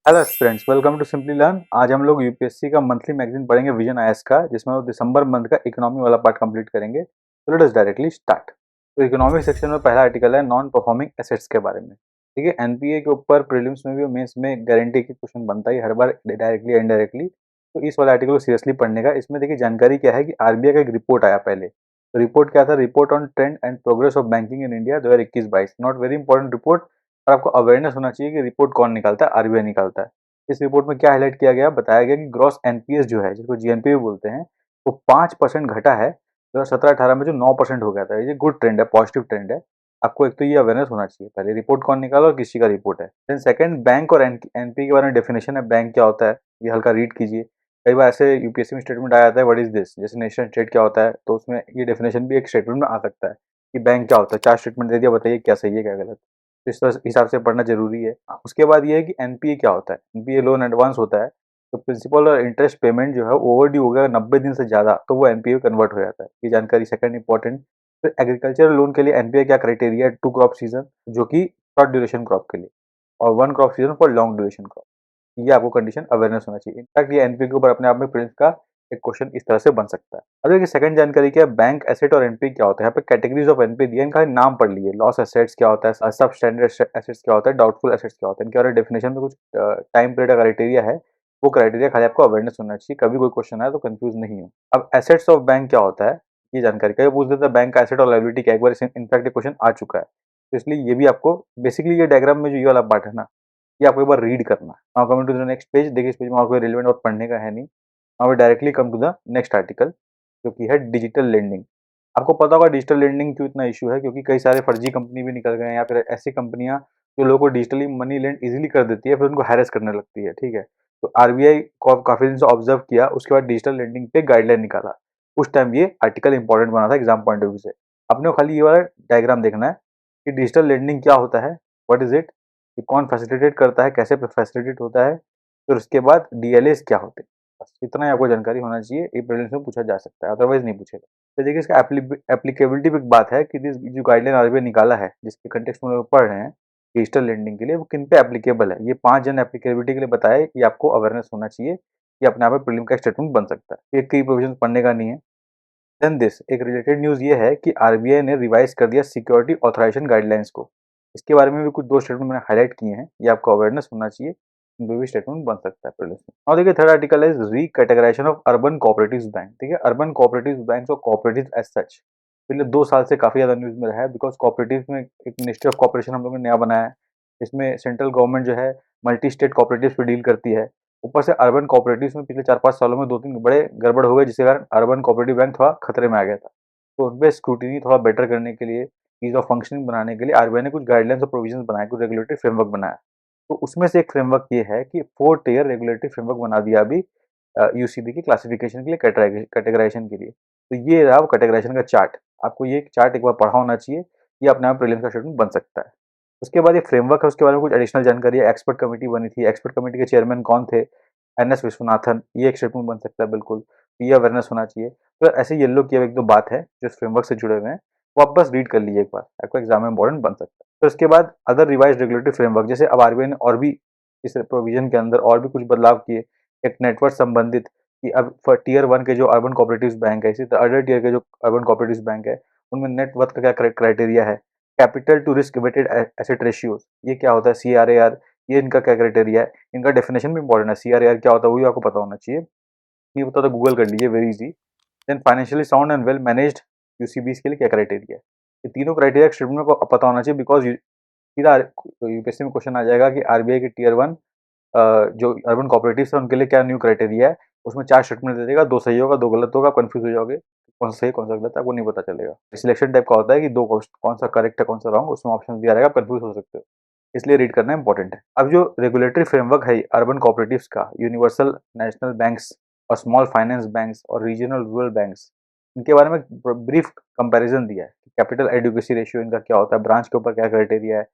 Hello friends, welcome to Simply Learn. आज हम लोग यूपीएससी का मंथली मैगजीन पढ़ेंगे विजन आईएएस का, जिसमें हम दिसंबर मंथ का इकोनॉमी वाला पार्ट कंप्लीट करेंगे। तो लेट अस डायरेक्टली स्टार्ट। तो इकोनॉमिक सेक्शन में पहला आर्टिकल है नॉन परफॉर्मिंग एसेट्स के बारे में। ठीक है, एनपीए के ऊपर प्रीलिम्स में भी और मेंस में गारंटी की क्वेश्चन बनता है हर बार, डायरेक्टली या इनडायरेक्टली। तो इस वाले आर्टिकल को सीरियसली पढ़ने का। इसमें देखिए जानकारी क्या है कि आरबीआई का एक रिपोर्ट आया पहले। तो रिपोर्ट क्या था? Report on trend and progress of banking in India 2021-22। Not very important report, और आपको अवेयरनेस होना चाहिए कि रिपोर्ट कौन निकालता है, आरबीआई निकालता है। इस रिपोर्ट में क्या हाईलाइट किया गया? बताया गया कि ग्रॉस एनपीएस जो है, जिसको जीएनपी भी बोलते हैं, वो 5% घटा है 2017-18 में, जो 9% हो गया था। ये गुड ट्रेंड है, पॉजिटिव ट्रेंड है। आपको एक तो ये अवेयरनेस होना चाहिए, पहले रिपोर्ट कौन निकाला और किसी का रिपोर्ट है। देन सेकंड, बैंक और एनपी के बारे में डेफिनेशन है। बैंक क्या होता है ये हल्का रीड कीजिए। कई बार ऐसे यूपीएससी में स्टेटमेंट आ जाता है, व्हाट इज दिस, जैसे नेशनल स्टेट क्या होता है, तो उसमें ये डेफिनेशन भी एक स्टेटमेंट में आ सकता है कि बैंक क्या होता है। 4 स्टेटमेंट दे दिया, बताइए क्या सही है क्या गलत। तो इस हिसाब से पढ़ना जरूरी है। उसके बाद ये है कि एनपीए क्या होता है। एनपीए लोन एडवांस होता है। तो प्रिंसिपल और इंटरेस्ट पेमेंट जो है ओवर ड्यू हो गया 90 दिन से ज़्यादा, तो वो एनपीए कन्वर्ट हो जाता है। ये जानकारी सेकंड इंपॉर्टेंट। फिर एग्रीकल्चर लोन के लिए एनपीए क्या क्राइटेरिया है? 2 क्रॉप सीजन, जो कि शॉर्ट ड्यूरेशन क्रॉप के लिए, और 1 crop season for long duration crop. ये आपको कंडीशन अवेयरनेस होना चाहिए। इनफैक्ट ये एनपीए के ऊपर अपने आप में प्रिंस का एक क्वेश्चन इस तरह से बन सकता है। अब देखिए सेकंड जानकारी क्या है, बैंक एसेट और एनपीए क्या होता है। यहाँ पे कैटेगरीज ऑफ एनपीए दिया है, इनका नाम पढ़ लीजिए। लॉस एसेट्स क्या होता है, सब स्टैंडर्ड एसेट्स क्या होता है, डाउटफुल एसेट्स क्या होता है। इनके बारे में डेफिनेशन में कुछ टाइम पीरियड का क्राइटेरिया है। वो क्राइटेरिया खाली आपको अवेयरनेस होना चाहिए, कभी कोई क्वेश्चन आए तो कंफ्यूज नहीं हो। अब एसेट्स ऑफ बैंक क्या होता है, ये जानकारी कभी पूछ देता है बैंक का एसेट और लायबिलिटी क्या, एक बार इनफैक्ट क्वेश्चन आ चुका है। तो इसलिए ये भी आपको बेसिकली, ये डायग्राम में जो ये वाला पार्ट है ना, ये आपको एक बार रीड करना है। Now coming to the next page. देखिए इस पेज में और कोई रिलेवेंट और पढ़ने का है नहीं। Now we directly come to the next article, जो कि है डिजिटल लेंडिंग। आपको पता होगा डिजिटल लेंडिंग क्यों इतना इशू है, क्योंकि कई सारे फर्जी कंपनी भी निकल गए हैं, या फिर ऐसी कंपनियां जो लोगों को डिजिटली मनी लेंड इजीली कर देती है, फिर उनको हैरेस करने लगती है। ठीक है, तो आरबीआई को काफी दिन से ऑब्जर्व किया, उसके बाद डिजिटल लेंडिंग पे गाइडलाइन निकाला। उस टाइम ये आर्टिकल इंपॉर्टेंट बना था एग्जाम पॉइंट ऑफ व्यू से। अपने को खाली ये वाला डायग्राम देखना है कि डिजिटल लेंडिंग क्या होता है, व्हाट इज इट, कि कौन फैसिलिटेट करता है, कैसे फैसिलिटेट होता है, फिर उसके बाद डीएलएस क्या होते हैं। बस इतना ही आपको जानकारी होना चाहिए। ये प्रीलिम्स में पूछा जा सकता है, अदरवाइज नहीं पूछेगा। तो देखिए इसका एप्लीकेबिलिटी पे एक बात है कि जो गाइडलाइन आरबीआई निकाला है, जिसके कंटेक्स्ट में लोग पढ़ रहे हैं डिजिटल लेंडिंग के लिए, वो किन पे एप्लीकेबल है। ये 5 जन एप्लीकेबिलिटी के लिए बताए, ये आपको अवेयरनेस होना चाहिए। ये अपने आप में प्रीलिम का स्टेटमेंट बन सकता है। एक की प्रोविजन पढ़ने का नहीं है। देन दिस एक रिलेटेड न्यूज़ ये है कि आरबीआई ने रिवाइज कर दिया सिक्योरिटी ऑथराइजेशन गाइडलाइंस को। इसके बारे में भी कुछ 2 स्टेटमेंट मैंने हाईलाइट किए हैं, ये आपको अवेयरनेस होना चाहिए। इनपे भी स्टेटमेंट बन सकता है प्रीलिम्स में। और देखिए थर्ड आर्टिकल है रीकैटेगराइजेशन ऑफ अर्बन कोऑपरेटिव्स बैंक। ठीक है, अर्बन कोऑपरेटिव्स बैंक और कोऑपरेटिव एज सच पिछले 2 साल से काफी ज्यादा न्यूज में रहा है, बिकॉज कोऑपरेटिव में एक मिनिस्ट्री ऑफ कोऑपरेशन हम लोगों ने नया बनाया है। इसमें सेंट्रल गवर्नमेंट जो है मल्टी स्टेट कोऑपरेटिव पे डील करती है। ऊपर से अर्बन कोऑपरेटिव्स में पिछले 4-5 सालों में 2-3 बड़े गड़बड़ हो गए, जिसके कारण अर्बन कोऑपरेटिव बैंक थोड़ा खतरे में आ गया था। तो उन पे स्क्रूटिनी थोड़ा बेटर करने के लिए, ईज ऑफ फंक्शनिंग बनाने के लिए आरबीआई ने कुछ गाइडलाइंस और प्रोविजंस बनाए, कुछ रेगुलेटरी फ्रेमवर्क बनाया। तो उसमें से एक फ्रेमवर्क ये है कि 4 टियर रेगुलेटरी फ्रेमवर्क बना दिया अभी यूसीबी की क्लासिफिकेशन के लिए, कैटेगराइजेशन के लिए। तो ये रहा वो कैटेगराइजेशन का चार्ट। आपको ये चार्ट एक बार पढ़ा होना चाहिए। ये अपने आप प्रीलिम्स का स्टेटमेंट बन सकता है। उसके बाद ये फ्रेमवर्क है, उसके बारे में कुछ एडिशनल जानकारी है। एक्सपर्ट कमेटी बनी थी, एक्सपर्ट कमेटी के चेयरमैन कौन थे? एनएस विश्वनाथन। ये एक स्टेटमेंट बन सकता है बिल्कुल। तो ये अवेयरनेस होना चाहिए। तो ऐसे येलो किए हुए 1-2 बात है जो इस फ्रेमवर्क से जुड़े हुए हैं, वो आप बस रीड कर लीजिए एक बार, आपको एग्जाम में इंपॉर्टेंट बन सकता है। तो इसके बाद अदर रिवाइज रेगुलेटरी फ्रेमवर्क, जैसे अब आरबीआई ने और भी इस प्रोविजन के अंदर और भी कुछ बदलाव किए। एक नेटवर्क संबंधित, कि अब फॉर टियर 1 के जो अर्बन कोऑपरेटिव्स बैंक है, इसी तरह अदर टियर के जो अर्बन कोऑपरेटिव्स बैंक है, उनमें नेट वर्थ का क्या क्राइटेरिया है। Capital to risk weighted asset ratios, ये क्या होता है। सीआरएआर, ये इनका क्या क्राइटेरिया है। इनका डेफिनेशन भी इंपॉर्टेंट है। सीआरएआर क्या होता है वो भी आपको पता होना चाहिए। नहीं पता तो गूगल कर लीजिए, very easy. Then financially sound and well managed UCBs के लिए क्या क्राइटेरिया है। ये तीनों क्राइटेरिया स्टेटमेंट को पता होना चाहिए, बिकॉज सीधा यूपीएससी में क्वेश्चन आ जाएगा कि आरबीआई के टियर 1 जो अर्बन कोऑपरेटिव्स है उनके लिए क्या न्यू क्राइटेरिया है। उसमें 4 स्टेटमेंट दे देगा, 2 सही होगा 2 गलत होगा, कंफ्यूज हो जाओगे कौन सा सही कौन सा गलत है, आपको नहीं पता चलेगा। सिलेक्शन टाइप का होता है कि 2 कौन सा करेक्ट है कौन सा रॉन्ग, उसमें ऑप्शन दिया रहेगा, कंफ्यूज हो सकते हो। इसलिए रीड करना इंपॉर्टेंट है। अब जो रेगुलेटरी फ्रेमवर्क है अर्बन कोऑपरेटिव्स का, यूनिवर्सल नेशनल बैंक्स और स्मॉल फाइनेंस बैंक्स और रीजनल रूरल बैंक्स, इनके बारे में ब्रीफ कंपैरिजन दिया है। कैपिटल एडिक्वेसी रेशियो इनका क्या होता है, ब्रांच के ऊपर क्या क्राइटेरिया है,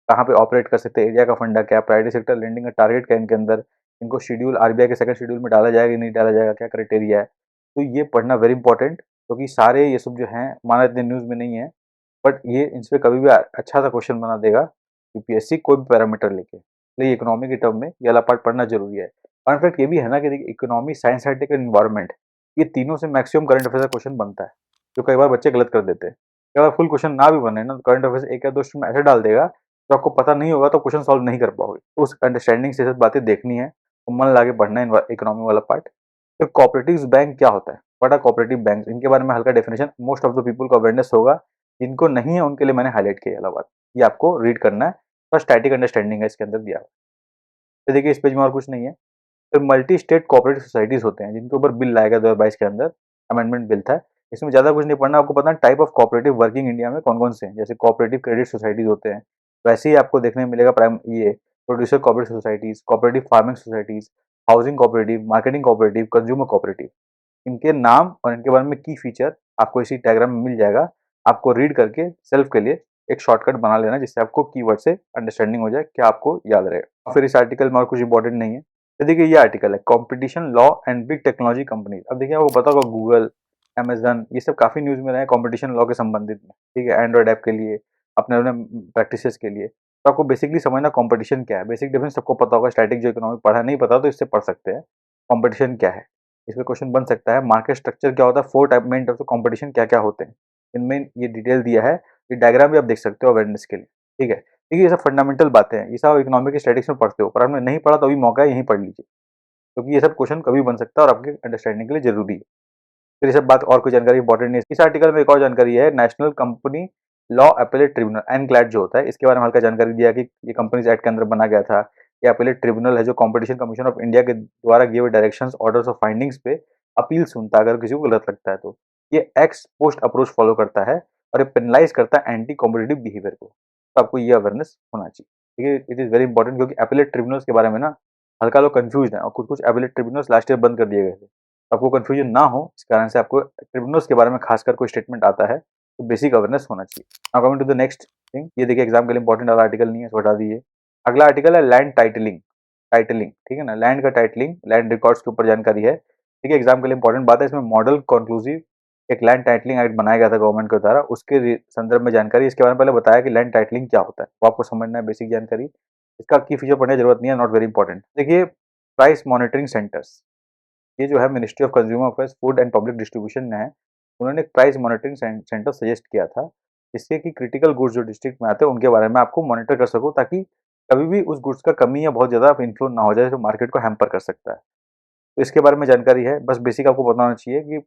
कहाँ पे ऑपरेट कर सकते हैं, एरिया का फंडा क्या है, प्राइवेट सेक्टर लेंडिंग का टारगेट क्या है इनके अंदर, इनको शेड्यूल आरबीआई के सेकंड शेड्यूल में डाला जाएगा नहीं डाला जाएगा, क्या क्राइटेरिया है। तो ये पढ़ना वेरी इंपॉर्टेंट, क्योंकि सारे ये सब जो हैं माना इतने न्यूज़ में नहीं है, बट ये इनसे कभी भी अच्छा सा क्वेश्चन बना देगा यूपीएससी कोई भी पैरामीटर लेके। इसलिए इकोनॉमी के टर्म में ये वाला पार्ट पढ़ना जरूरी है। और इनफैक्ट ये भी है ना कि देखिए economy, science, tech and environment, ये तीनों से मैक्सिमम करंट अफेयर का क्वेश्चन बनता है, जो कई बार बच्चे गलत कर देते हैं। कई बार फुल क्वेश्चन ना भी बने ना, तो करंट अफेयर्स एक या दो स्टूडेंट ऐसे डाल देगा तो आपको पता नहीं होगा, तो क्वेश्चन सॉल्व नहीं कर पाओगे। तो उस अंडरस्टैंडिंग से सब बातें देखनी है, तो मन लगा के पढ़ना है इकोनॉमी वाला पार्ट। फिर कोऑपरेटिव बैंक क्या होता है, व्हाट आर कोऑपरेटिव बैंक, इनके बारे में हल्का definition most of the people को अवेयरनेस होगा, जिनको नहीं है उनके लिए मैंने हाईलाइट किया वाला बात, ये आपको रीड करना है। तो स्टैटिक अंडरस्टैंडिंग है इसके अंदर दिया हुआ। तो देखिए इस पेज में और कुछ नहीं है। फिर मल्टी स्टेट कोऑपरेटिव सोसाइटीज होते हैं, जिनके ऊपर बिल लाएगा 2022 के अंदर, अमेंडमेंट बिल था। इसमें ज्यादा कुछ नहीं पढ़ना, आपको पता है type of cooperative working India में कौन कौन से हैं। जैसे कोऑपरेटिव क्रेडिट सोसाइटीज होते हैं, वैसे ही आपको देखने मिलेगा प्राइम ये producer cooperative societies, cooperative farming societies, housing cooperative, marketing cooperative, consumer cooperative. इनके नाम और इनके बारे में की फीचर आपको इसी डायग्राम में मिल जाएगा। आपको रीड करके सेल्फ के लिए एक शॉर्टकट बना लेना, जिससे आपको कीवर्ड से अंडरस्टैंडिंग हो जाए, क्या आपको याद रहेगा। फिर इस आर्टिकल में और कुछ इंपॉर्टेंट नहीं है। तो देखिए ये आर्टिकल है competition law and big technology companies. अब देखिए आपको पता होगा गूगल, अमेजन, ये सब काफी न्यूज में रहे कंपटीशन लॉ के संबंधित में, ठीक है, एंड्रॉइड ऐप के लिए, अपने अपने प्रैक्टिसेस के लिए। तो आपको बेसिकली समझना कंपटीशन क्या है, बेसिक डिफरेंस सबको पता होगा। स्टैटिक जो इकोनॉमिक पढ़ा नहीं पता तो इससे पढ़ सकते हैं कंपटीशन क्या है। इसमें क्वेश्चन बन सकता है मार्केट स्ट्रक्चर क्या होता है, 4 type main types of competition क्या क्या होते हैं, इनमें ये डिटेल दिया है। ये डायग्राम भी आप देख सकते हो अवेयरनेस के लिए, ठीक है। देखिए ये सब फंडामेंटल बातें हैं, ये सब इकोनॉमिक स्टैटिक्स में पढ़ते हो, पर आपने नहीं पढ़ा तो अभी मौका है, यहीं पढ़ लीजिए, क्योंकि ये सब क्वेश्चन कभी बन सकता है और आपके अंडरस्टैंडिंग के लिए जरूरी है। फिर ये सब बात और कोई जानकारी इंपॉर्टेंट नहीं है। इस आर्टिकल में एक और जानकारी है, national company law appellate tribunal NCLAT जो होता है, इसके बारे में हल्का जानकारी दिया कि ये कंपनीज एक्ट के अंदर बना गया था। ये अपीलेट ट्रिब्यूनल है जो कंपटीशन कमीशन ऑफ इंडिया के द्वारा गिव डायरेक्शंस, ऑर्डर्स और फाइंडिंग्स पे अपील सुनता है, अगर किसी को गलत लगता है तो। ये एक्स पोस्ट अप्रोच फॉलो करता है और ये पेनलाइज करता है एंटी कॉम्पिटिटिव बिहेवियर को। तो आपको ये अवेयरनेस होना चाहिए, ठीक है। इट इज वेरी इंपॉर्टेंट, क्योंकि अपीलेट ट्रिब्यूनल्स के बारे में ना हल्का लोग कंफ्यूज है, और कुछ कुछ अपीलेट ट्रिब्यूनल्स लास्ट ईयर बंद कर दिए गए थे। आपको कंफ्यूजन ना हो इस कारण से आपको ट्रिब्यूनल्स के बारे में खासकर कोई स्टेटमेंट आता है तो बेसिक अवेयरनेस होना चाहिए। Now coming to the next thing, ये देखिए एग्जाम के लिए इंपॉर्टेंट वाला आर्टिकल नहीं है, इसको हटा दीजिए। अगला आर्टिकल है लैंड टाइटलिंग। टाइटलिंग, ठीक है ना, लैंड का टाइटलिंग, लैंड रिकॉर्ड्स के ऊपर जानकारी है, ठीक है। एग्जाम के लिए इंपॉर्टेंट बात है, इसमें मॉडल कंक्लूसिव एक लैंड टाइटलिंग एक्ट बनाया गया था गवर्नमेंट के द्वारा, उसके संदर्भ में जानकारी। इसके बारे में पहले बताया कि लैंड टाइटलिंग क्या होता है, वो आपको समझना है, बेसिक जानकारी। इसका की फीचर पढ़ने की जरूरत नहीं है, नॉट वेरी इंपॉर्टेंट। देखिए प्राइस मॉनिटरिंग सेंटर्स, ये जो है ministry of consumer affairs, food and public distribution ने है, उन्होंने एक प्राइस मॉनिटरिंग सेंटर सजेस्ट किया था, जिससे कि क्रिटिकल गुड्स जो डिस्ट्रिक्ट में आते हैं उनके बारे में आपको मॉनिटर कर सको, ताकि कभी भी उस गुड्स का कमी या बहुत ज़्यादा इन्फ्लो ना हो जाए जो मार्केट को हैम्पर कर सकता है। तो इसके बारे में जानकारी है, बस बेसिक आपको बताना चाहिए कि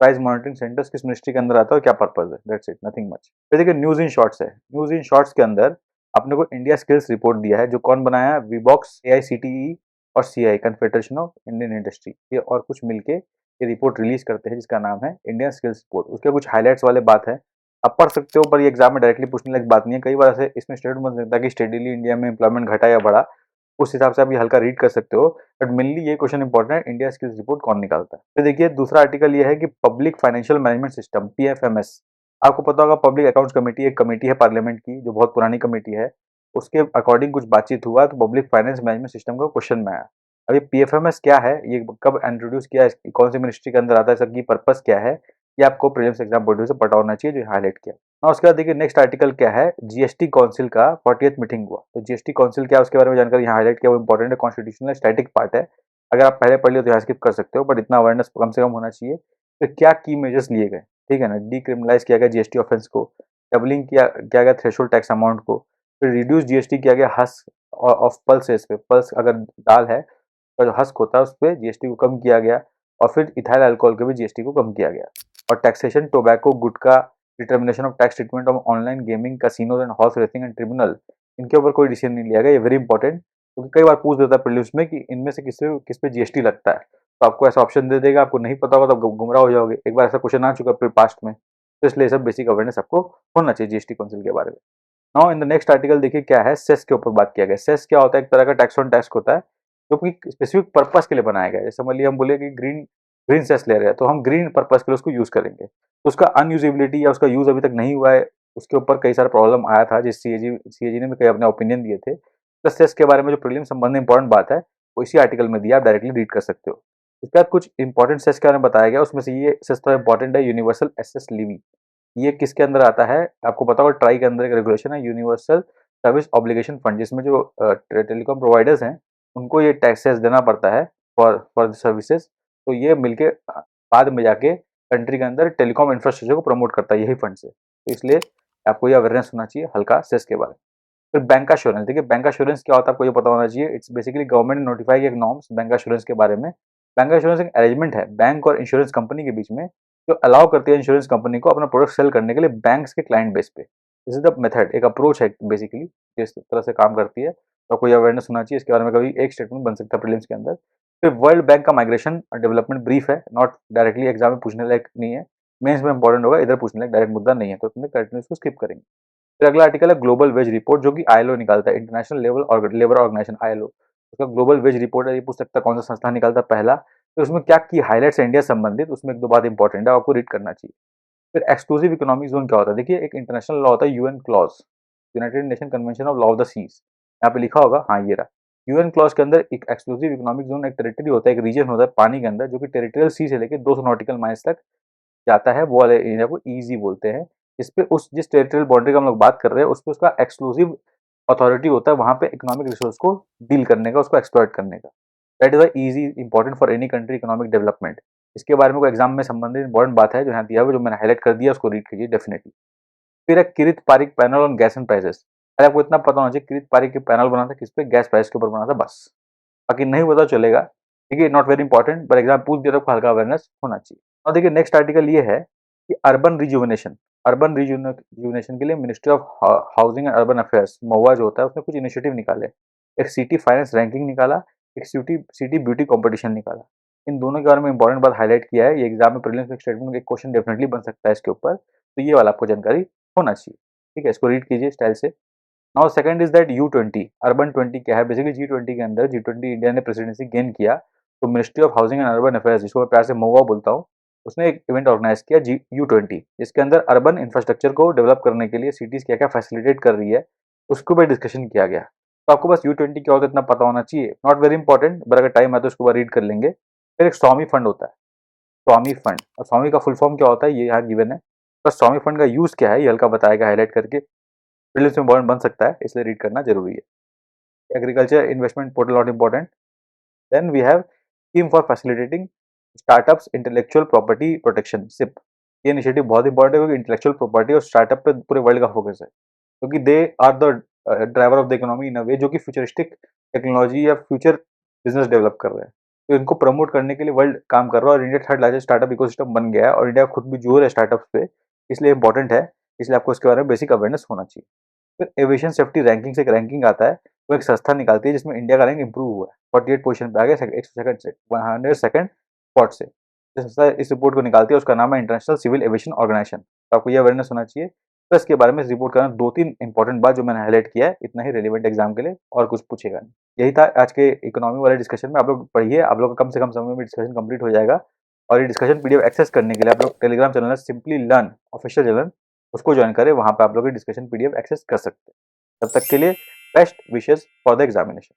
प्राइस मॉनिटरिंग सेंटर्स किस मिनिस्ट्री के अंदर आता है और क्या पर्पज है, दैट्स इट, नथिंग मच। फिर देखिए न्यूज इन शॉर्ट्स है। न्यूज इन शॉर्ट्स के अंदर आपने को इंडिया स्किल्स रिपोर्ट दिया है, जो कौन बनाया है, वीबॉक्स, एआईसीटीई और CI, confederation of Indian industry, ये और कुछ मिलके ये रिपोर्ट रिलीज करते हैं, जिसका नाम है इंडियन स्किल्स रिपोर्ट। उसके कुछ हाईलाइट्स वाले बात है, आप पढ़ सकते हो, पर ये एग्जाम में डायरेक्टली पूछने लायक बात नहीं है। कई बार ऐसे इसमें स्टेटमेंट बन सकता है कि स्टेडीली इंडिया में एम्प्लॉयमेंट घटा या बढ़ा, उस हिसाब से आप ये हल्का रीड कर सकते हो, बट मेनली ये क्वेश्चन इंपॉर्टेंट है, इंडिया स्किल्स रिपोर्ट कौन निकालता है। फिर देखिए दूसरा आर्टिकल ये है कि public financial management system, PFMS. आपको पता होगा पब्लिक अकाउंट्स कमेटी एक कमेटी है पार्लियामेंट की, जो बहुत पुरानी कमेटी है, उसके अकॉर्डिंग कुछ बातचीत हुआ तो पब्लिक फाइनेंस मैनेजमेंट सिस्टम का क्वेश्चन में आया। अब ये पीएफएमएस क्या है, ये कब इंट्रोड्यूस किया है, कौन सी मिनिस्ट्री के अंदर आता है, सबकी पर्पस क्या है, ये आपको प्रीलिम्स एग्जाम पॉइंट से पता होना चाहिए, जो हाईलाइट किया। और उसके बाद देखिए नेक्स्ट आर्टिकल क्या है, जीएसटी काउंसिल का 40th मीटिंग हुआ। तो जीएसटी काउंसिल क्या है उसके बारे में जानकारी यहाँ हाईलाइट किया, वो इंपॉर्टेंट है, कॉन्स्टिट्यूशनल स्टैटिक पार्ट है। अगर आप पहले पढ़ लियो तो यहाँ स्किप कर सकते हो, बट इतना अवेयरनेस कम से कम होना चाहिए। तो क्या की मेजर्स लिए गए, ठीक है ना, डीक्रिमिनलाइज किया गया जीएसटी ऑफेंस को, डबलिंग किया गया थ्रेशोल्ड टैक्स अमाउंट को, फिर रिड्यूस जीएसटी किया गया हस्क ऑफ पल्सेस पे, पल्स अगर दाल है तो जो हस्क होता है उस पर जीएसटी को कम किया गया, और फिर इथाइल अल्कोहल के भी जीएसटी को कम किया गया। और taxation, tobacco, gutkha, determination of tax treatment of online gaming, casinos and horse racing and tribunal, इनके ऊपर कोई डिसीजन नहीं लिया गया। ये वेरी इंपॉर्टेंट, क्योंकि कई बार पूछ देता है प्रीलिम्स में कि इनमें से किस पे जीएसटी लगता है, तो आपको ऐसा ऑप्शन दे देगा, आपको नहीं पता होगा तो गुमराह हो जाओगे। एक बार ऐसा क्वेश्चन आ चुका है पास्ट में, तो इसलिए सब बेसिक अवेयरनेस आपको होना चाहिए जीएसटी काउंसिल के बारे में। Now in the next article देखिए क्या है, सेस के ऊपर बात किया गया। सेस क्या होता है, एक तरह का टैक्स ऑन टैक्स होता है, जो कि स्पेसिफिक पर्पस के लिए बनाया गया है। जैसे मान लिया हम बोले कि ग्रीन ग्रीन सेस ले रहे हैं, तो हम ग्रीन पर्पस के लिए उसको यूज करेंगे, तो उसका अनयूजेबिलिटी या उसका यूज अभी तक नहीं हुआ है, उसके ऊपर कई सारा प्रॉब्लम आया था, जिस सीएजी ने भी कई अपने ओपिनियन दिए थे। तो सेस के बारे में जो प्रीलिम संबंधी इंपॉर्टेंट बात है, वो इसी आर्टिकल में दिया, आप डायरेक्टली रीड कर सकते हो। उसके बाद कुछ इंपॉर्टेंट सेस के बारे में बताया गया, उसमें से ये सेस थोड़ा इंपॉर्टेंट है, यूनिवर्सल एसेस लीवी। ये किसके अंदर आता है, आपको पता होगा ट्राई के अंदर एक रेगुलेशन है, यूनिवर्सल सर्विस ऑब्लिगेशन फंड, जिसमें जो टेलीकॉम प्रोवाइडर्स हैं उनको ये टैक्सेस देना पड़ता है फॉर द सर्विसेज। तो ये मिलके बाद में जाके कंट्री के अंदर टेलीकॉम इंफ्रास्ट्रक्चर को प्रमोट करता है यही फंड से। तो इसलिए आपको ये अवेयरनेस होना चाहिए हल्का सेस के बारे में। फिर बैंक एश्योरेंस, देखिए बैंक एश्योरेंस क्या होता है आपको ये पता होना चाहिए। इट्स बेसिकली गवर्नमेंट ने नोटिफाई किया एक नॉर्म्स बैंक एश्योरेंस के बारे में। बैंक एश्योरेंस एक अरेंजमेंट है बैंक और इंश्योरेंस कंपनी के बीच में, जो अलाउ करती है इंश्योरेंस कंपनी को अपना प्रोडक्ट सेल करने के लिए बैंक्स के क्लाइंट बेस पे। दिस इज द मेथड, एक अप्रोच है बेसिकली जिस तरह से काम करती है। तो कोई अवेयरनेस होना चाहिए इसके बारे में, कभी एक स्टेटमेंट बन सकता है प्रीलिम्स के अंदर। फिर वर्ल्ड बैंक का माइग्रेशन और डेवलपमेंट ब्रीफ है, नॉट डायरेक्टली एग्जाम में पूछने लायक नहीं है, मेंस में इंपॉर्टेंट होगा, इधर पूछने लायक डायरेक्ट मुद्दा नहीं है, तो तुमने करेक्टली उसको स्किप करेंगे। फिर अगला आर्टिकल है ग्लोबल वेज रिपोर्ट, जो कि आईएलओ निकालता है, इंटरनेशनल लेबर ऑर्गेनाइजेशन आईएलओ। उसका ग्लोबल वेज रिपोर्ट है, ये पूछ सकता है कौन सा संस्था निकालता है पहला। तो उसमें क्या की हाईलाइट्स है इंडिया संबंधित, उसमें एक दो बात इंपॉर्टेंट है, आपको रीड करना चाहिए। फिर एक्सक्लूसिव इकोनॉमिक जोन क्या होता है, देखिए एक इंटरनेशनल लॉ होता है UN clause, united nation convention of law of the seas, यहाँ पे लिखा होगा, हाँ ये रहा। यूएन क्लॉज के अंदर एक एक्सक्लूसिव इकोनॉमिक जोन एक टेरिटरी होता है, एक रीजन होता है पानी के अंदर, जो कि टेरिटोरियल सी से लेकर 200 नॉटिकल माइल्स तक जाता है, वो वाले एरिया को ईजी बोलते हैं। इस पे उस जिस टेरिटोरियल बाउंड्री का हम लोग बात कर रहे हैं उस पे उसका एक्सक्लूसिव अथॉरिटी होता है वहाँ पे इकोनॉमिक रिसोर्स को डील करने का, उसको एक्सप्लॉइट करने का। That is why EEZ important for any country economic development. इसके बारे में कोई एग्जाम में संबंधित इंपॉर्टेंट बात है जो यहाँ दिया हुआ, जो मैंने हाईलाइट कर दिया, उसको रीड कीजिए डेफिनेटली। फिर है Kirit Parikh panel on gas and prices. अरे आपको इतना पता होना चाहिए, किरित पारिक के पैनल बना था किस पे, गैस प्राइस के ऊपर बना था बस, बाकी नहीं पता चलेगा। ठीक है, नॉट वेरी इंपॉर्टेंट, पर एग्जाम पूछ दिया तो आपको हल्का अवेयरनेस होना चाहिए। और देखिए नेक्स्ट आर्टिकल ये है कि अर्बन रिजुविनेशन, अर्बन रिजुविनेशन के लिए ministry of housing and urban affairs MoHUA जो होता है उसने कुछ इनिशिएटिव निकाले। एक सिटी फाइनेंस रैंकिंग निकाला, एक सिटी सिटी ब्यूटी कॉम्पिटिशन निकाला। इन दोनों के बारे में इंपॉर्टेंट बात हाईलाइट किया है, ये एग्जाम में प्रीलिम्स स्टेटमेंट एक क्वेश्चन डेफिनेटली बन सकता है इसके ऊपर, तो ये वाला आपको जानकारी होना चाहिए। ठीक है, इसको रीड कीजिए स्टाइल से। Now second is that U20 urban 20 क्या है, बेसिकली G20 के अंदर, G20 इंडिया ने प्रेसिडेंसी गेन किया, तो ministry of housing and urban affairs, जिसको मैं प्यार से महुआ बोलता हूँ, उसने एक इवेंट ऑर्गेनाइज किया U20। इसके अंदर अर्बन इंफ्रास्ट्रक्चर को डेवलप करने के लिए सिटीज क्या क्या फैसिलिटेट कर रही है उसको भी डिस्कशन किया गया। तो आपको बस U20 क्या होता है इतना पता होना चाहिए, नॉट वेरी इंपॉर्टेंट, बट अगर टाइम है तो उसको रीड कर लेंगे। फिर एक स्वामी फंड होता है, स्वामी फंड, और स्वामी का फुल फॉर्म क्या होता है ये यहाँ गिवन है। तो स्वामी फंड का यूज क्या है ये हल्का बताएगा हाईलाइट करके, प्रीलिम्स में बन सकता है, इसलिए रीड करना जरूरी है। Agriculture investment portal not important. Then we have scheme for facilitating startups intellectual property protection SIPP. ये इनिशिएटिव बहुत इंपॉर्टेंट है क्योंकि इंटेलेक्चुअल प्रॉपर्टी और स्टार्टअप पे पूरे वर्ल्ड का फोकस है, क्योंकि they are the driver of the economy in a way, जो कि फ्यूचरिस्टिक टेक्नोलॉजी या फ्यूचर बिजनेस डेवलप कर रहे हैं। तो इनको प्रमोट करने के लिए वर्ल्ड काम कर रहा है, और India third largest startup ecosystem बन गया है, और इंडिया खुद भी जोर है स्टार्टअप्स पे, इसलिए इंपॉर्टेंट है। इसलिए आपको इसके बारे में बेसिक अवेयरनेस होना चाहिए। फिर एविएशन सेफ्टी रैंकिंग से एक रैंकिंग आता है, वो एक संस्था निकालती है जिसमें इंडिया का रैंक इंप्रूव हुआ है, 48 पोजीशन पे आ गया 102nd से 102nd स्पॉट से। जो संस्था इस रिपोर्ट को निकालती है उसका नाम है इंटरनेशनल सिविल एविएशन ऑर्गेनाइजेशन। तो आपको ये अवेयरनेस होना चाहिए। तो इसके बारे में इस रिपोर्ट का दो तीन इंपॉर्टेंट बात जो मैंने हाईलाइट किया है, इतना ही रेलिवेंट एग्जाम के लिए, और कुछ पूछेगा नहीं। यही था आज के इकोनॉमी वाले डिस्कशन में। आप लोग पढ़िए, आप लोग का कम से कम समय में डिस्कशन कंप्लीट हो जाएगा। और ये डिस्कशन पीडीएफ एक्सेस करने के लिए आप लोग टेलीग्राम चैनल है सिंपली लर्न ऑफिशियल चैनल, उसको ज्वाइन करें, वहां पे आप लोग डिस्कशन पीडीएफ एक्सेस कर सकते हैं। तब तक के लिए best wishes for the examination.